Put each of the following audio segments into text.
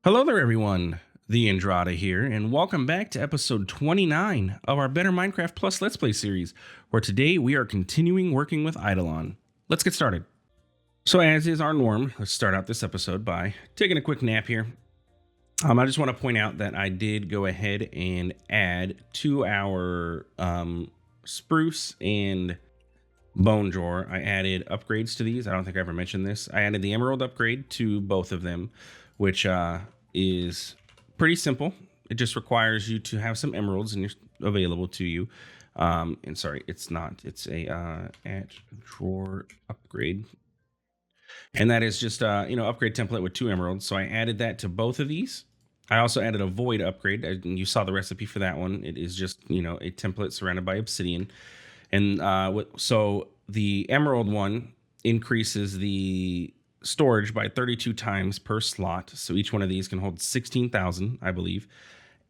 Hello there, everyone. TheAndrata here, and welcome back to episode 29 of our Better Minecraft Plus Let's Play series, where today we are continuing working with Eidolon. Let's get started. So as is our norm, let's start out this episode by taking a quick nap here. I just want to point out that I did go ahead and add to our spruce and bone drawer. I added upgrades to these. I don't think I ever mentioned this. I added the emerald upgrade to both of them, which is pretty simple. It just requires you to have some emeralds available to you. And sorry, it's not. It's a add drawer upgrade. And that is just upgrade template with 2 emeralds. So I added that to both of these. I also added a void upgrade. And you saw the recipe for that one. It is just, a template surrounded by obsidian. And so the emerald one increases the storage by 32 times per slot. So each one of these can hold 16,000, I believe.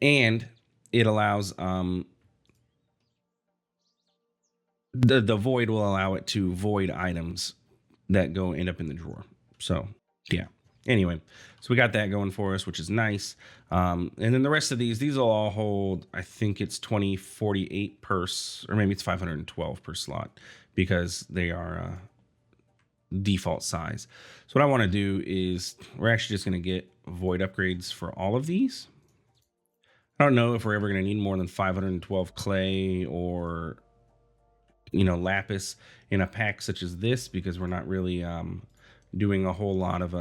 And it allows the void will allow it to void items that end up in the drawer. So yeah. Anyway, so we got that going for us, which is nice. And then the rest of these will all hold, I think it's 2048 or maybe it's 512 per slot, because they are default size. So what I want to do is we're actually just going to get void upgrades for all of these. I don't know if we're ever going to need more than 512 clay or lapis in a pack such as this, because we're not really doing a whole lot of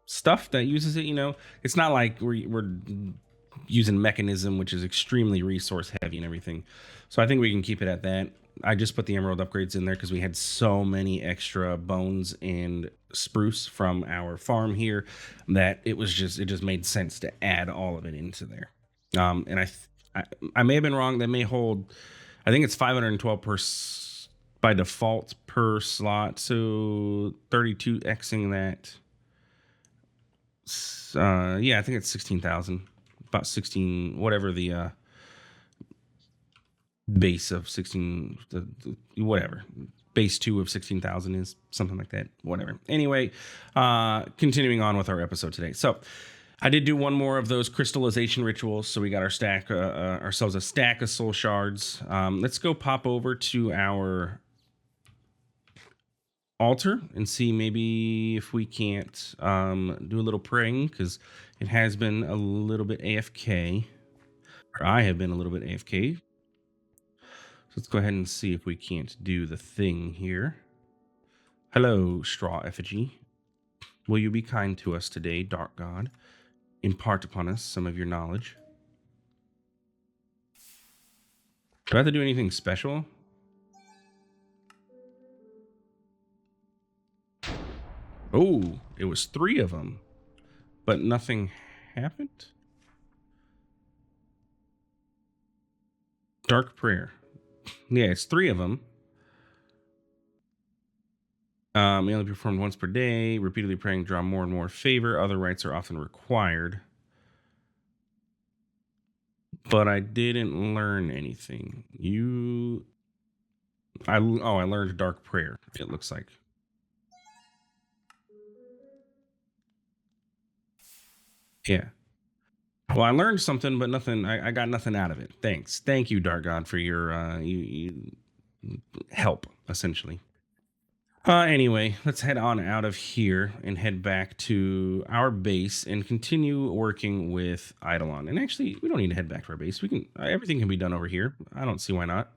stuff that uses it. It's not like we're using mechanism, which is extremely resource heavy and everything. So I think we can keep it at that. I just put the emerald upgrades in there because we had so many extra bones and spruce from our farm here that it just made sense to add all of it into there. And I may have been wrong. They may hold, I think it's 512 by default per slot. So 32xing that. Yeah, I think it's 16,000, about 16, whatever the base of 16, whatever base 2 of 16,000 is, something like that, whatever. Anyway, continuing on with our episode today. So I did do one more of those crystallization rituals. So we got ourselves a stack of soul shards. Let's go pop over to our altar and see maybe if we can't do a little praying, because it has been a little bit AFK, or I have been a little bit AFK. So let's go ahead and see if we can't do the thing here. Hello, straw effigy. Will you be kind to us today, dark god? Impart upon us some of your knowledge. Do I have to do anything special? Oh, it was 3 of them, but nothing happened. Dark prayer. Yeah, it's 3 of them. May only be performed once per day. Repeatedly praying, draw more and more favor. Other rites are often required. But I didn't learn anything. I learned dark prayer, it looks like. Yeah. Well, I learned something, but nothing. I got nothing out of it. Thanks. Thank you, Dark God, for your help, essentially. Anyway, let's head on out of here and head back to our base and continue working with Eidolon. And actually, we don't need to head back to our base. We can. Everything can be done over here. I don't see why not.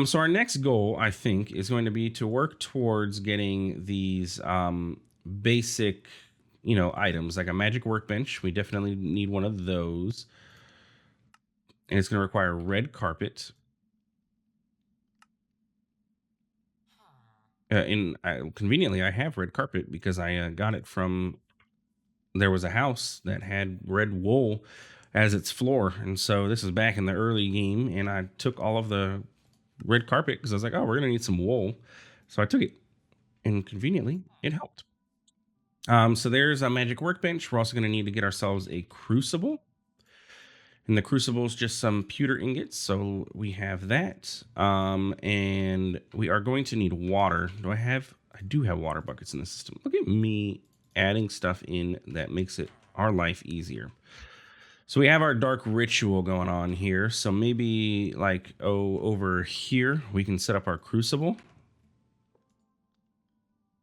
So our next goal, I think, is going to be to work towards getting these basic items like a magic workbench. We definitely need one of those. And it's going to require red carpet. Conveniently, I have red carpet because I got it from, there was a house that had red wool as its floor. And so this is back in the early game. And I took all of the red carpet because I was like, oh, we're going to need some wool. So I took it. And conveniently, it helped. So there's a magic workbench. We're also going to need to get ourselves a crucible. And the crucible is just some pewter ingots. So we have that. And we are going to need water. I do have water buckets in the system. Look at me adding stuff in that makes it our life easier. So we have our dark ritual going on here. So maybe like, over here, we can set up our crucible,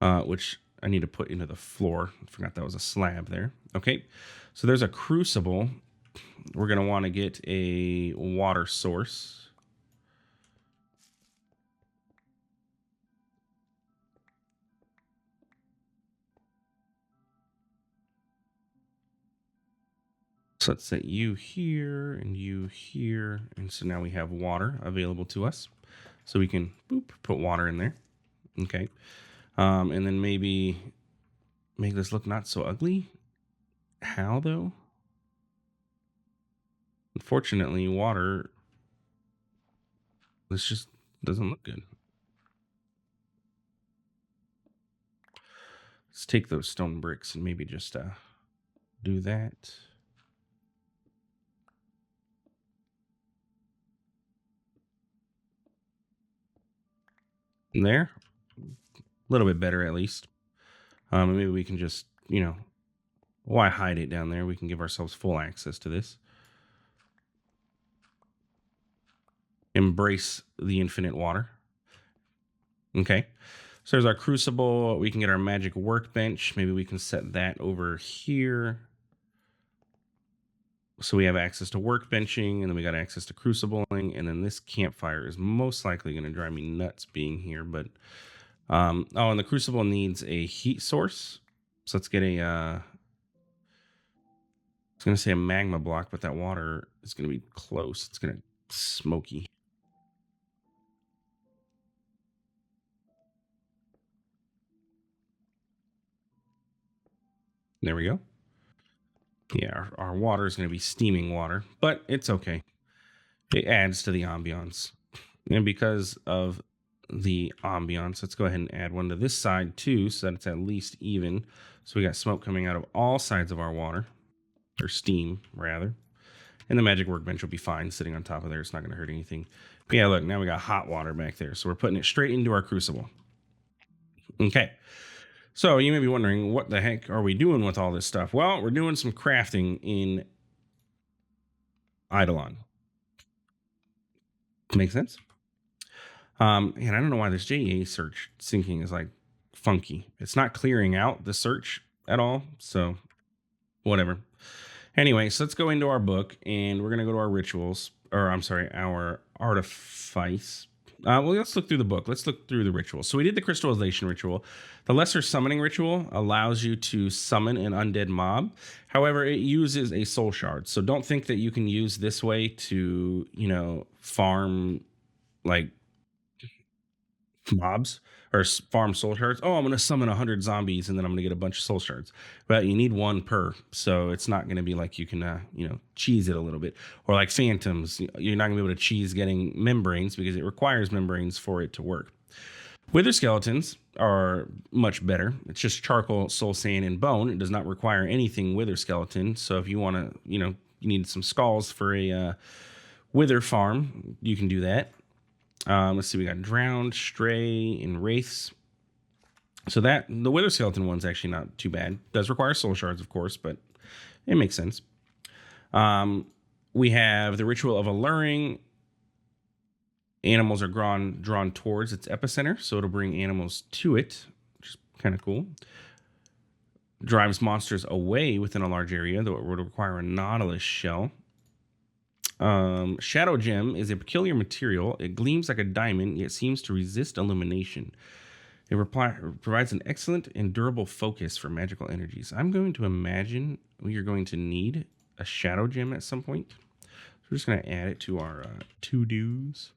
which I need to put into the floor. I forgot that was a slab there. Okay, so there's a crucible. We're going to want to get a water source. So let's set you here and you here. And so now we have water available to us. So we can put water in there. Okay. And then maybe make this look not so ugly. How though? Unfortunately, water, this just doesn't look good. Let's take those stone bricks and maybe just do that. And there, a little bit better at least. Maybe we can just, why hide it down there? We can give ourselves full access to this. Embrace the infinite water. Okay. So there's our crucible. We can get our magic workbench. Maybe we can set that over here. So we have access to workbenching, and then we got access to crucibling, and then this campfire is most likely going to drive me nuts being here. But and the crucible needs a heat source. So let's get a I was going to say a magma block, but that water is going to be close. It's going to smoky. There we go. Yeah, our water is going to be steaming water, but it's okay. It adds to the ambiance. And because of the ambiance, let's go ahead and add one to this side too, so that it's at least even. So we got smoke coming out of all sides of our water, or steam rather. And the magic workbench will be fine sitting on top of there. It's not going to hurt anything. But yeah, look, now we got hot water back there. So we're putting it straight into our crucible. Okay. So you may be wondering, what the heck are we doing with all this stuff? Well, we're doing some crafting in Eidolon. Make sense? And I don't know why this JEA search syncing is like funky. It's not clearing out the search at all. So whatever. Anyway, so let's go into our book and we're going to go to our rituals, or I'm sorry, our artifice. Well, let's look through the book. Let's look through the rituals. So we did the crystallization ritual. The lesser summoning ritual allows you to summon an undead mob. However, it uses a soul shard. So don't think that you can use this way to, farm like mobs or farm soul shards. Oh, I'm going to summon 100 zombies and then I'm going to get a bunch of soul shards. But you need one per. So it's not going to be like you can, cheese it a little bit. Or like phantoms, you're not going to be able to cheese getting membranes because it requires membranes for it to work. Wither skeletons are much better. It's just charcoal, soul sand, and bone. It does not require anything wither skeleton. So if you want to, you need some skulls for a wither farm, you can do that. Let's see, we got drowned, stray, and wraiths. So that the wither skeleton one's actually not too bad. Does require soul shards, of course, but it makes sense. We have the ritual of alluring. Animals are drawn towards its epicenter, so it'll bring animals to it, which is kind of cool. Drives monsters away within a large area, though it would require a nautilus shell. Shadow gem is a peculiar material. It gleams like a diamond, yet seems to resist illumination. It provides an excellent and durable focus for magical energies. I'm going to imagine we are going to need a shadow gem at some point. So we're just going to add it to our to-dos.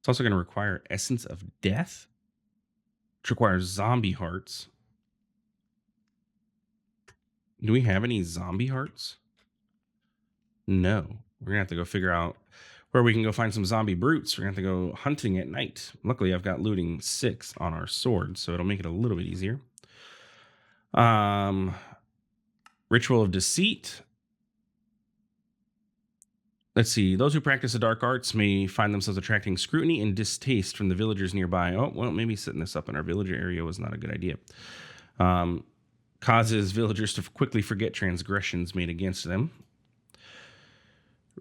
It's also going to require Essence of Death, which requires zombie hearts. Do we have any zombie hearts? No. We're going to have to go figure out where we can go find some zombie brutes. We're going to have to go hunting at night. Luckily, I've got looting 6 on our sword, so it'll make it a little bit easier. Ritual of Deceit. Let's see. Those who practice the dark arts may find themselves attracting scrutiny and distaste from the villagers nearby. Oh, well, maybe setting this up in our villager area was not a good idea. causes villagers to quickly forget transgressions made against them.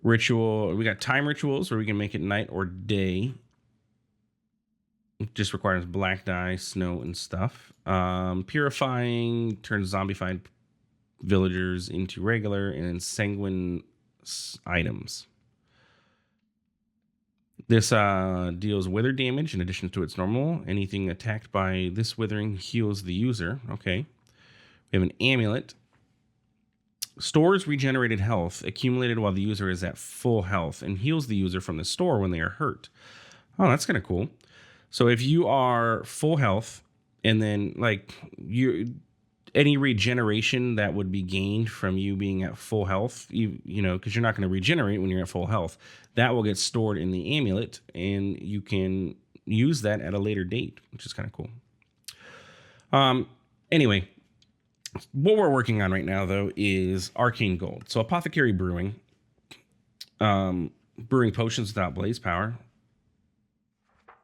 Ritual, we got time rituals where we can make it night or day. It just requires black dye, snow, and stuff. Purifying turns zombified villagers into regular and sanguine items. This deals wither damage in addition to its normal. Anything attacked by this withering heals the user. Okay. We have an amulet. Stores regenerated health accumulated while the user is at full health and heals the user from the store when they are hurt. Oh, that's kind of cool. So if you are full health and then like any regeneration that would be gained from you being at full health, you know, because you're not going to regenerate when you're at full health, that will get stored in the amulet and you can use that at a later date, which is kind of cool. Anyway, what we're working on right now though is arcane gold. So apothecary brewing, brewing potions without blaze power.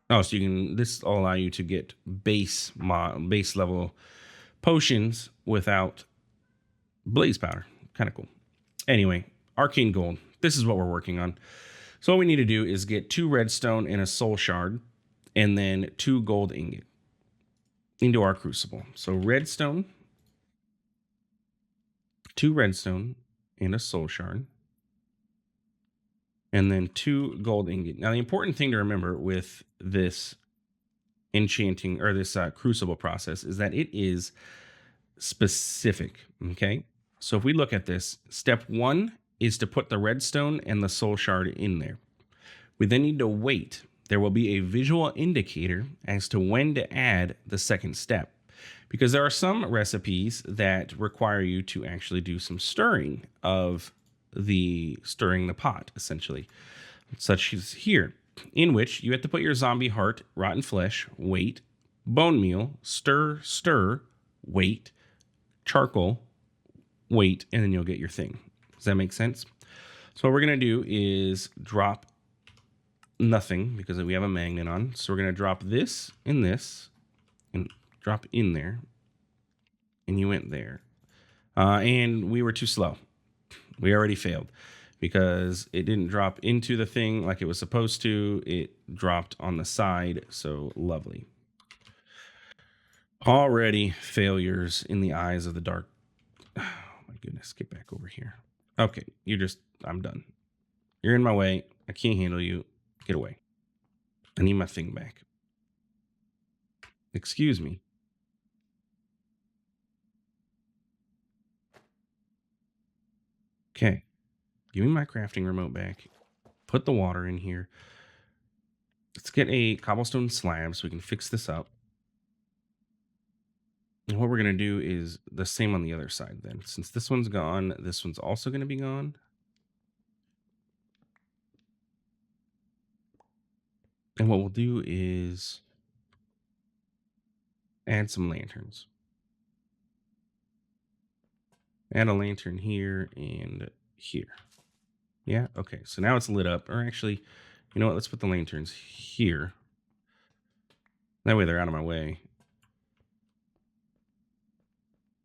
Oh, so you can, this will allow you to get base level potions without blaze powder. Kind of cool. Anyway, arcane gold. This is what we're working on. So what we need to do is get 2 redstone and a soul shard, and then 2 gold ingot into our crucible. So redstone, 2 redstone and a soul shard, and then 2 gold ingot. Now the important thing to remember with this enchanting or this crucible process is that it is specific. Okay, so if we look at this, step 1 is to put the redstone and the soul shard in there. We then need to wait. There will be a visual indicator as to when to add the second step, because there are some recipes that require you to actually do some stirring the pot, essentially, such as here, in which you have to put your zombie heart, rotten flesh, wait, bone meal, stir, wait, charcoal, wait, and then you'll get your thing. Does that make sense? So what we're going to do is drop nothing because we have a magnet on. So we're going to drop this and drop in there. And you went there. And we were too slow. We already failed because it didn't drop into the thing like it was supposed to. It dropped on the side. So lovely. Already failures in the eyes of the dark. Oh my goodness, get back over here. Okay, I'm done. You're in my way. I can't handle you. Get away. I need my thing back. Excuse me. Okay, give me my crafting remote back. Put the water in here. Let's get a cobblestone slab so we can fix this up. And what we're going to do is the same on the other side then. Since this one's gone, this one's also going to be gone. And what we'll do is add some lanterns. Add a lantern here and here. Yeah, okay. So now it's lit up. Or actually, you know what? Let's put the lanterns here. That way they're out of my way.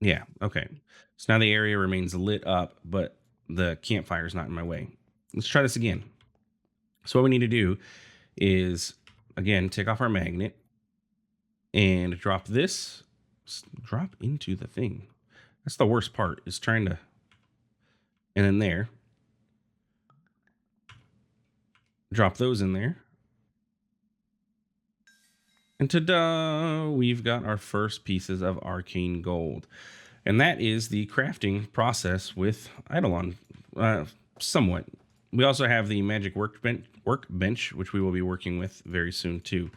Yeah, okay. So now the area remains lit up, but the campfire is not in my way. Let's try this again. So what we need to do is, again, take off our magnet and drop this. Drop into the thing. That's the worst part, is trying to... And then there. Drop those in there. And ta-da! We've got our first pieces of arcane gold. And that is the crafting process with Eidolon, somewhat. We also have the magic workbench, which we will be working with very soon too.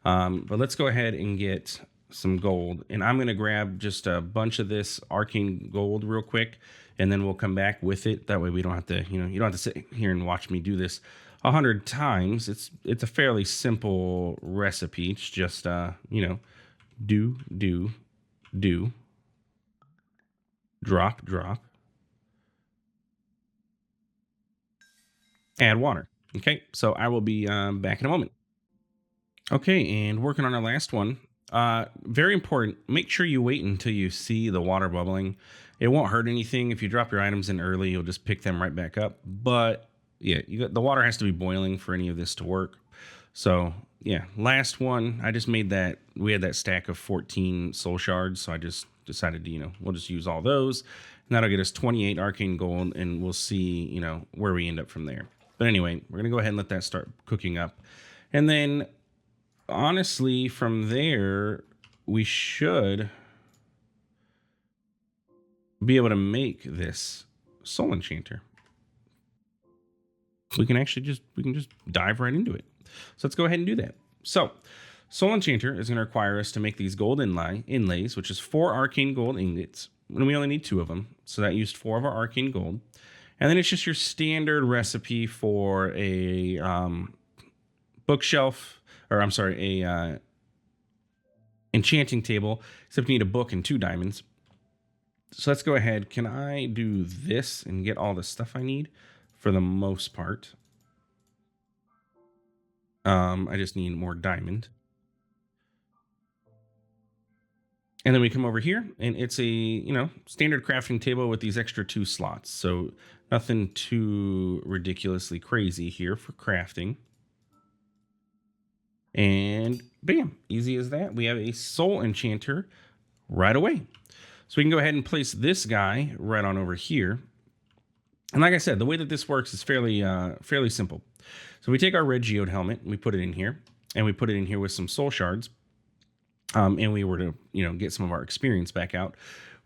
But let's go ahead and get some gold. And I'm going to grab just a bunch of this arcane gold real quick, and then we'll come back with it. That way we don't have to, you don't have to sit here and watch me do this 100 times. It's a fairly simple recipe. It's just, do, drop, add water. Okay, so I will be back in a moment. Okay, and working on our last one. Very important. Make sure you wait until you see the water bubbling. It won't hurt anything. If you drop your items in early, you'll just pick them right back up. But yeah, the water has to be boiling for any of this to work. So yeah, last one, I just made that. We had that stack of 14 soul shards. So I just decided to, we'll just use all those. And that'll get us 28 arcane gold. And we'll see, where we end up from there. But anyway, we're going to go ahead and let that start cooking up. And then honestly, from there, we should be able to make this soul enchanter. We can just dive right into it. So let's go ahead and do that. So soul enchanter is going to require us to make these gold inlays, which is 4 arcane gold ingots. And we only need 2 of them. So that used 4 of our arcane gold. And then it's just your standard recipe for a bookshelf, or I'm sorry, a enchanting table, except you need a book and 2 diamonds. So let's go ahead. Can I do this and get all the stuff I need? For the most part. I just need more diamond. And then we come over here, and it's a, standard crafting table with these extra 2 slots. So nothing too ridiculously crazy here for crafting. And bam, easy as that. We have a soul enchanter right away. So we can go ahead and place this guy right on over here. And like I said, the way that this works is fairly simple. So we take our red geode helmet, and we put it in here, and we put it in here with some soul shards. And we were to, get some of our experience back out.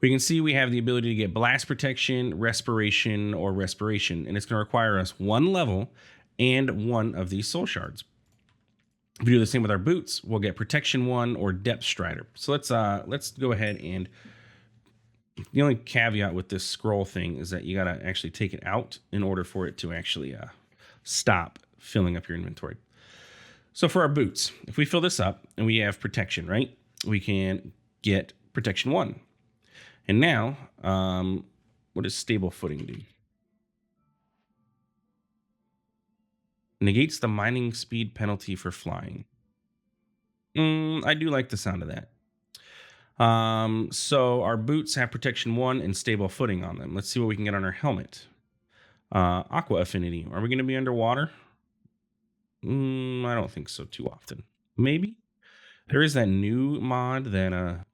We can see we have the ability to get blast protection, respiration, or respiration. And it's going to require us 1 level and 1 of these soul shards. If we do the same with our boots, we'll get protection 1 or depth strider. So let's go ahead and the only caveat with this scroll thing is that you got to actually take it out in order for it to actually stop filling up your inventory. So for our boots, if we fill this up and we have protection, right, we can get protection 1. And now, what does stable footing do? Negates the mining speed penalty for flying. I do like the sound of that. So our boots have protection 1 and stable footing on them. Let's see what we can get on our helmet. Aqua affinity. Are we going to be underwater? I don't think so too often. Maybe. There is that new mod that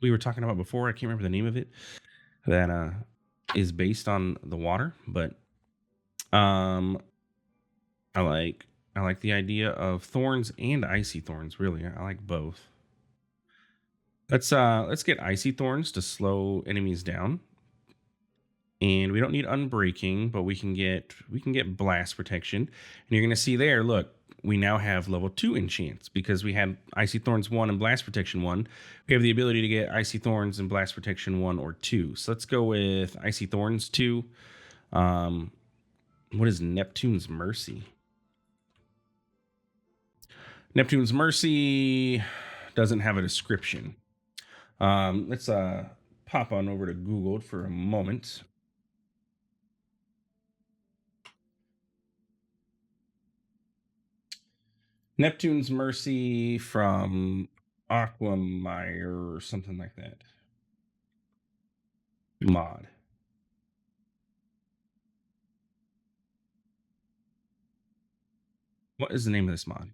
we were talking about before. I can't remember the name of it. That is based on the water, but I like the idea of thorns and icy thorns. Really, I like both. Let's get icy thorns to slow enemies down. And we don't need unbreaking, but we can get blast protection. And you're gonna see there, look, we now have level 2 enchants because we had icy thorns 1 and blast protection 1. We have the ability to get icy thorns and blast protection 1 or 2. So let's go with icy thorns 2. What is Neptune's Mercy? Neptune's Mercy doesn't have a description. Let's pop on over to Google for a moment. Neptune's Mercy from Aquamire or something like that. Mod. What is the name of this mod?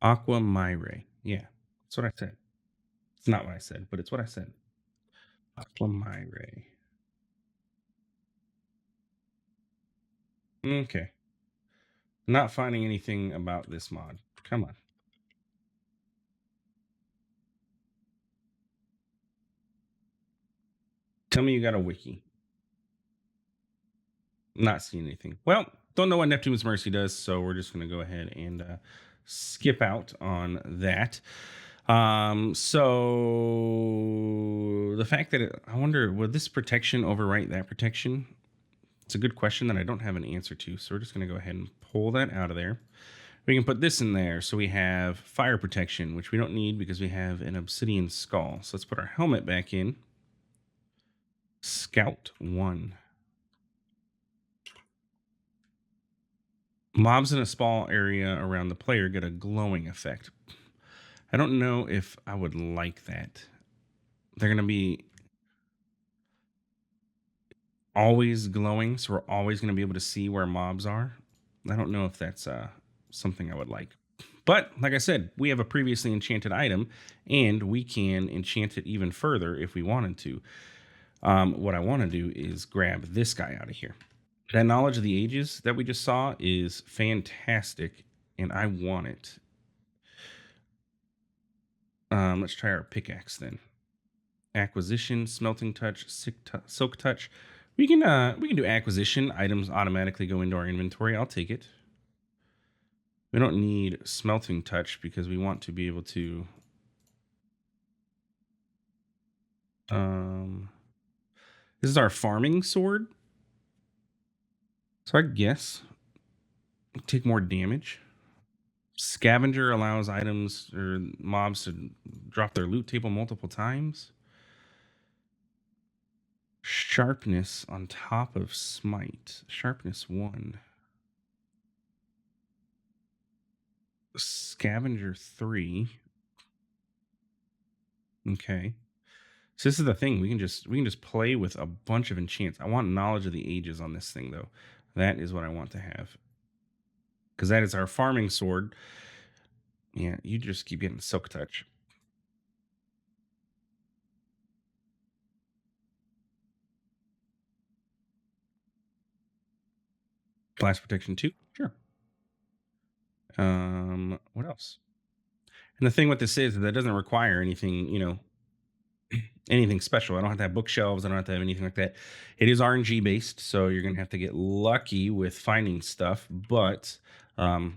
Aquamire. Yeah, that's what I said. It's not what I said, but it's what I said. Aquamire. Okay. Not finding anything about this mod. Come on. Tell me you got a wiki. Not seeing anything. Well, don't know what Neptune's Mercy does, so we're just going to go ahead and skip out on that. So the fact that I wonder, will this protection overwrite that protection? It's a good question that I don't have an answer to. So we're just going to go ahead and pull that out of there. We can put this in there. So we have fire protection, which we don't need because we have an obsidian skull. So let's put our helmet back in. Scout 1. Mobs in a small area around the player get a glowing effect. I don't know if I would like that. They're going to be always glowing, so we're always going to be able to see where mobs are. I don't know if that's something I would like. But like I said, we have a previously enchanted item, and we can enchant it even further if we wanted to. What I want to do is grab this guy out of here. That knowledge of the ages that we just saw is fantastic, and I want it. Let's try our pickaxe then. Acquisition, smelting touch, silk touch. We can do acquisition. Items automatically go into our inventory. I'll take it. We don't need smelting touch because we want to be able to this is our farming sword. So I guess take more damage. Scavenger allows items or mobs to drop their loot table multiple times. Sharpness on top of smite. Sharpness 1. Scavenger 3. Okay. So this is the thing. We can just play with a bunch of enchants. I want knowledge of the ages on this thing though. That is what I want to have. Because that is our farming sword. Yeah, you just keep getting silk touch. Blast protection 2. Sure. What else? And the thing with this is that it doesn't require anything, anything special. I don't have to have bookshelves. I don't have to have anything like that. It is RNG based, so you're gonna have to get lucky with finding stuff. But oh,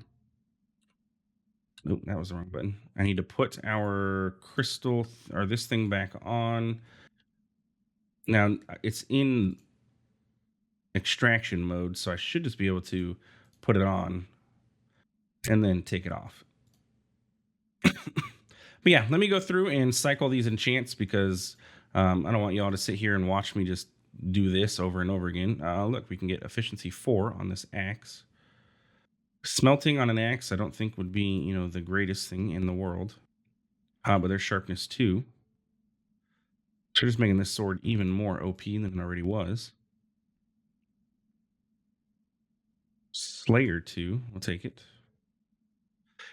that was the wrong button. I need to put our crystal or this thing back on. Now it's in extraction mode, so I should just be able to put it on and then take it off. But yeah, let me go through and cycle these enchants because I don't want y'all to sit here and watch me just do this over and over again. Look, we can get efficiency 4 on this axe. Smelting on an axe, I don't think would be, the greatest thing in the world. But there's sharpness 2. So just making this sword even more OP than it already was. Slayer 2, we'll take it.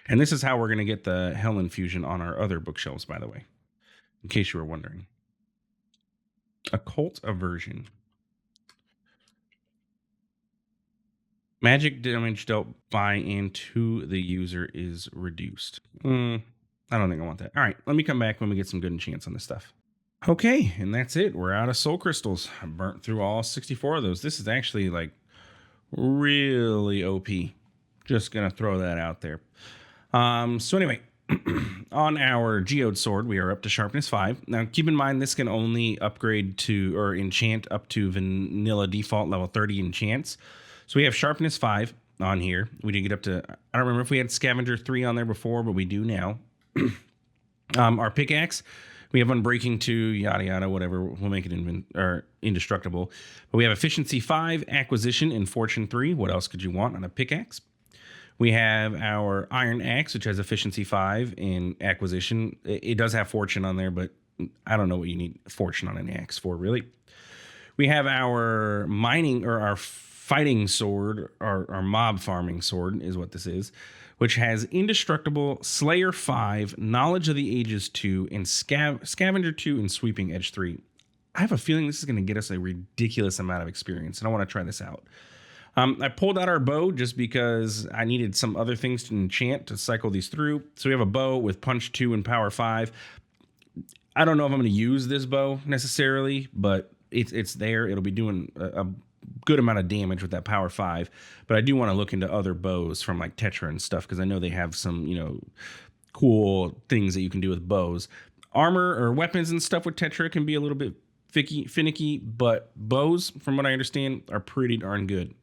And this is how we're going to get the Hell Infusion on our other bookshelves, by the way, in case you were wondering. Occult Aversion. Magic damage dealt by and to the user is reduced. I don't think I want that. All right, let me come back when we get some good enchants on this stuff. Okay, and that's it. We're out of soul crystals. I burnt through all 64 of those. This is actually like really OP. Just going to throw that out there. So anyway, on our geode sword, we are up to sharpness 5. Now, keep in mind, this can only upgrade to or enchant up to vanilla default level 30 enchants. So we have sharpness 5 on here. We did get up to, I don't remember if we had scavenger 3 on there before, but we do now. Our pickaxe, we have unbreaking 2, yada yada, whatever. We'll make it indestructible. But we have efficiency 5, acquisition, and fortune 3. What else could you want on a pickaxe? We have our iron axe, which has efficiency 5 in acquisition. It does have fortune on there, but I don't know what you need fortune on an axe for, really. We have our mining or our fighting sword, our mob farming sword is what this is, which has Indestructible, Slayer 5, Knowledge of the Ages 2, and Scavenger 2, and Sweeping Edge 3. I have a feeling this is going to get us a ridiculous amount of experience, and I want to try this out. I pulled out our bow just because I needed some other things to enchant to cycle these through. So we have a bow with punch 2 and power 5. I don't know if I'm going to use this bow necessarily, but it's there. It'll be doing a good amount of damage with that power 5. But I do want to look into other bows from like Tetra and stuff because I know they have some, cool things that you can do with bows. Armor or weapons and stuff with Tetra can be a little bit finicky, but bows, from what I understand, are pretty darn good.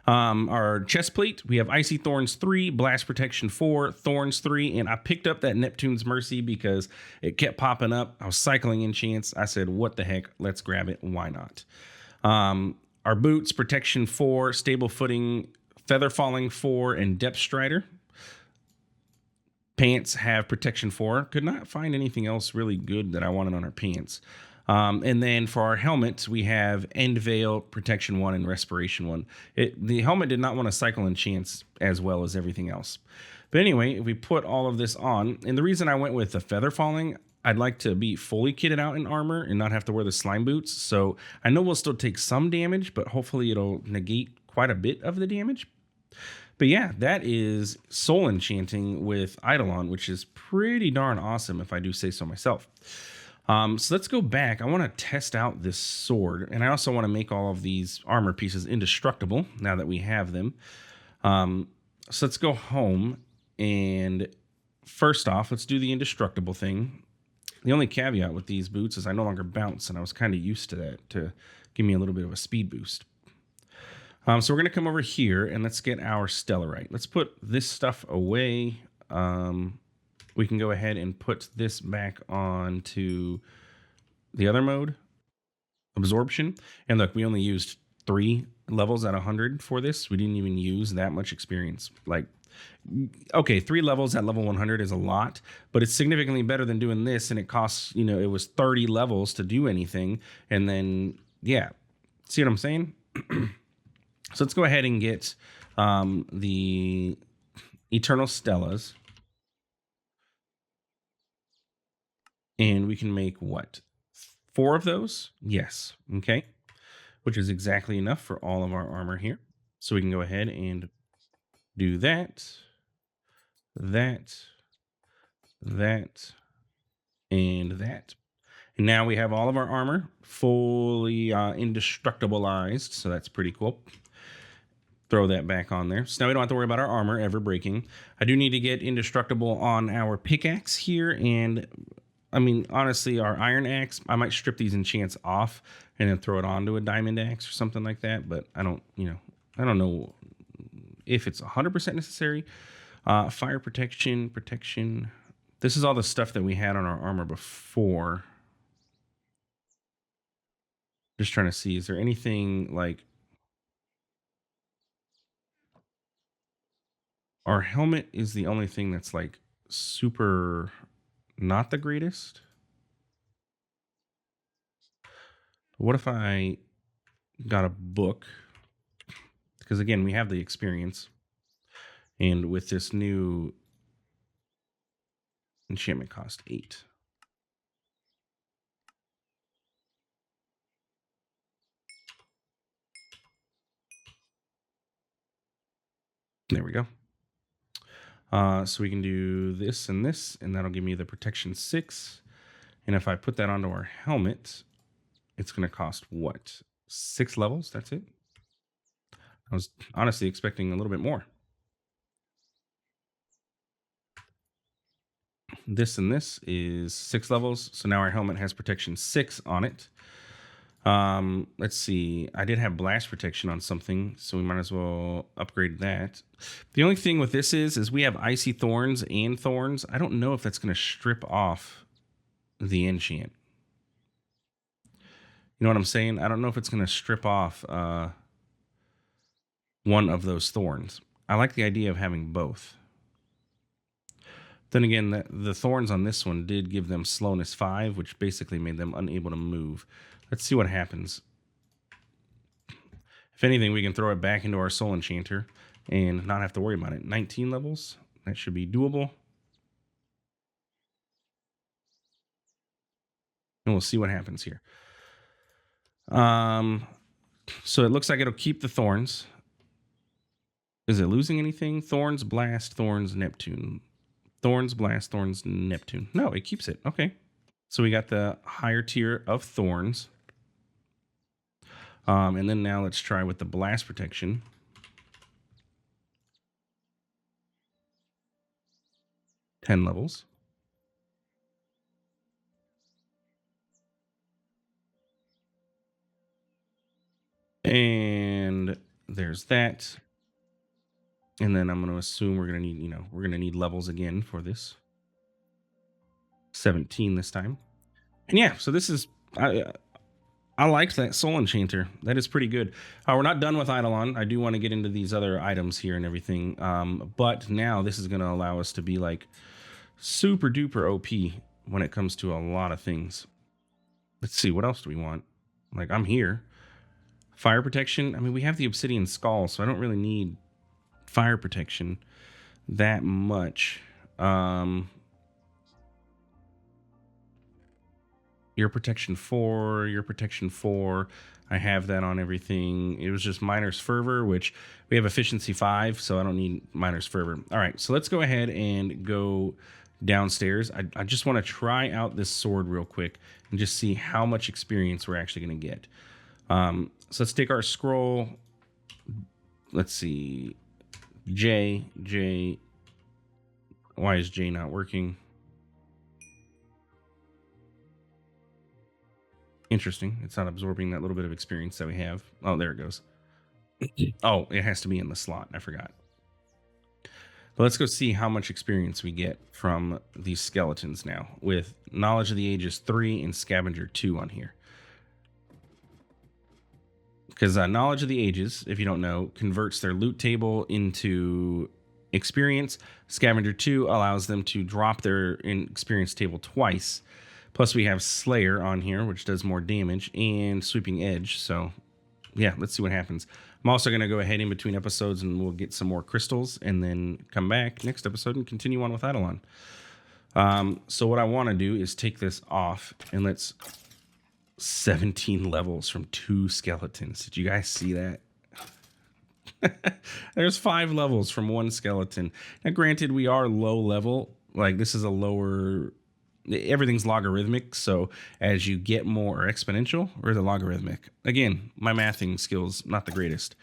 Our chest plate, we have Icy Thorns 3, Blast Protection 4, Thorns 3, and I picked up that Neptune's Mercy because it kept popping up. I was cycling enchants. I said, what the heck? Let's grab it. Why not? Our boots, Protection 4, Stable Footing, Feather Falling 4, and Depth Strider. Pants have protection 4. Could not find anything else really good that I wanted on our pants. And then for our helmet, we have End Veil, Protection 1, and Respiration 1. The helmet did not want to cycle enchants as well as everything else. But anyway, if we put all of this on, and the reason I went with the Feather Falling, I'd like to be fully kitted out in armor and not have to wear the slime boots. So I know we'll still take some damage, but hopefully it'll negate quite a bit of the damage. But yeah, that is soul enchanting with Eidolon, which is pretty darn awesome if I do say so myself. So let's go back. I want to test out this sword, and I also want to make all of these armor pieces indestructible now that we have them. So let's go home, and first off, let's do the indestructible thing. The only caveat with these boots is I no longer bounce, and I was kind of used to that to give me a little bit of a speed boost. So we're going to come over here and let's get our stellarite. Let's put this stuff away. We can go ahead and put this back onto the other mode, absorption. And look, we only used 3 levels at 100 for this. We didn't even use that much experience. Like, okay, 3 levels at level 100 is a lot, but it's significantly better than doing this. And it costs, you know, it was 30 levels to do anything. And then, yeah, see what I'm saying? So let's go ahead and get the Eternal Stellas. And we can make what? 4 of those? Yes. Okay. Which is exactly enough for all of our armor here. So we can go ahead and do that, that, and that. And now we have all of our armor fully indestructibilized. So that's pretty cool. Throw that back on there. So now we don't have to worry about our armor ever breaking. I do need to get indestructible on our pickaxe here. And I mean, honestly, our iron axe, I might strip these enchants off and then throw it onto a diamond axe or something like that. But I don't, you know, I don't know if it's 100% necessary. Fire protection. This is all the stuff that we had on our armor before. Just trying to see, is there anything like... Our helmet is the only thing that's like super not the greatest. What if I got a book? Because again, we have the experience. And with this new enchantment cost 8. There we go. So we can do this, and that'll give me the protection 6. And if I put that onto our helmet, it's going to cost what? 6 levels? That's it? I was honestly expecting a little bit more. This and this is 6 levels. So now our helmet has protection 6 on it. Let's see. I did have blast protection on something, so we might as well upgrade that. The only thing with this is we have icy thorns and thorns. I don't know if that's going to strip off the enchant. You know what I'm saying? I don't know if it's going to strip off one of those thorns. I like the idea of having both. Then again, the thorns on this one did give them slowness 5, which basically made them unable to move. Let's see what happens. If anything, we can throw it back into our soul enchanter and not have to worry about it. 19 levels. That should be doable. And we'll see what happens here. So it looks like it'll keep the thorns. Is it losing anything? Thorns, blast, thorns, Neptune. Thorns, blast, thorns, Neptune. No, it keeps it. Okay. So we got the higher tier of thorns. And then now let's try with the blast protection. Ten levels. And there's that. And then I'm going to assume we're going to need, we're going to need levels again for this. 17 this time. And yeah, so this is, I liked that soul enchanter. That is pretty good. We're not done with Eidolon. I do want to get into these other items here and everything. But now this is going to allow us to be like super duper OP when it comes to a lot of things. Let's see, what else do we want? Like, I'm here. Fire protection. I mean, we have the obsidian skull, so I don't really need fire protection that much. Ear protection 4, ear protection 4. I have that on everything. It was just miner's fervor, which we have efficiency 5, so I don't need miner's fervor. All right, so let's go ahead and go downstairs. I just want to try out this sword real quick and just see how much experience we're actually going to get. So let's take our scroll. Let's see. J. Why is J not working? Interesting. It's not absorbing that little bit of experience that we have. Oh, there it goes. Oh, it has to be in the slot. I forgot. But let's go see how much experience we get from these skeletons now with Knowledge of the Ages 3 and Scavenger 2 on here. Because Knowledge of the Ages, if you don't know, converts their loot table into experience. Scavenger 2 allows them to drop their experience table twice. Plus we have Slayer on here, which does more damage, and Sweeping Edge. So yeah, let's see what happens. I'm also going to go ahead in between episodes and we'll get some more crystals and then come back next episode and continue on with Eidolon. So what I want to do is take this off and let's 17 levels from 2 skeletons. Did you guys see that? There's 5 levels from 1 skeleton. Now granted, we are low level. Like this is a lower... Everything's logarithmic, so as you get more exponential, or the logarithmic. Again, my mathing skills not the greatest,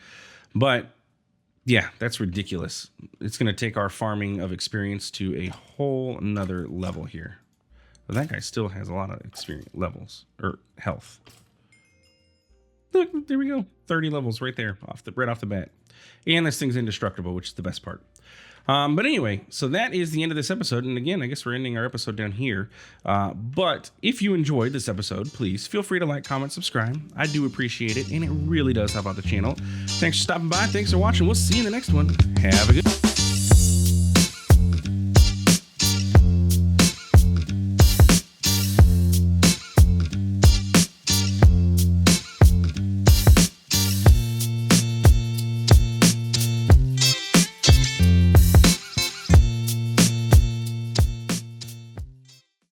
but yeah, that's ridiculous. It's going to take our farming of experience to a whole nother level here. But that guy still has a lot of experience levels or health. Look, there we go, 30 levels right there, right off the bat, and this thing's indestructible, which is the best part. But anyway, so that is the end of this episode. And again, I guess we're ending our episode down here. But if you enjoyed this episode, please feel free to like, comment, subscribe. I do appreciate it, and it really does help out the channel. Thanks for stopping by. Thanks for watching. We'll see you in the next one. Have a good